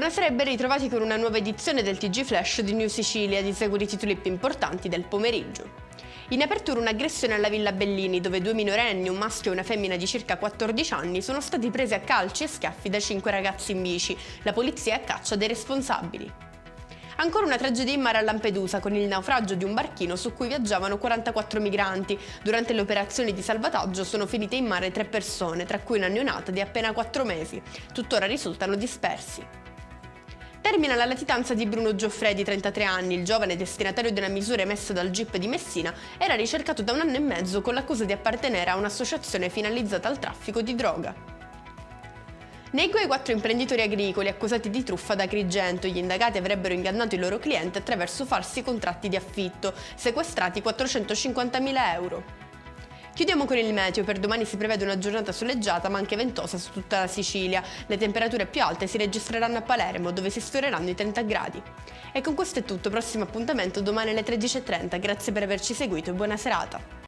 Buonasera e ben ritrovati con una nuova edizione del TG Flash di New Sicilia, di seguito i titoli più importanti del pomeriggio. In apertura un'aggressione alla Villa Bellini, dove 2 minorenni, un maschio e una femmina di circa 14 anni, sono stati presi a calci e schiaffi da 5 ragazzi in bici. La polizia è a caccia dei responsabili. Ancora una tragedia in mare a Lampedusa, con il naufragio di un barchino su cui viaggiavano 44 migranti. Durante le operazioni di salvataggio sono finite in mare 3 persone, tra cui una neonata di appena 4 mesi. Tuttora risultano dispersi. Termina la latitanza di Bruno Gioffredi, 33 anni. Il giovane, destinatario di una misura emessa dal GIP di Messina, era ricercato da 1 anno e mezzo con l'accusa di appartenere a un'associazione finalizzata al traffico di droga. Nei guai 4 imprenditori agricoli accusati di truffa da Agrigento. Gli indagati avrebbero ingannato i loro clienti attraverso falsi contratti di affitto, sequestrati 450.000 euro. Chiudiamo con il meteo. Per domani si prevede una giornata soleggiata ma anche ventosa su tutta la Sicilia. Le temperature più alte si registreranno a Palermo, dove si sfioreranno i 30 gradi. E con questo è tutto, prossimo appuntamento domani alle 13:30. Grazie per averci seguito e buona serata.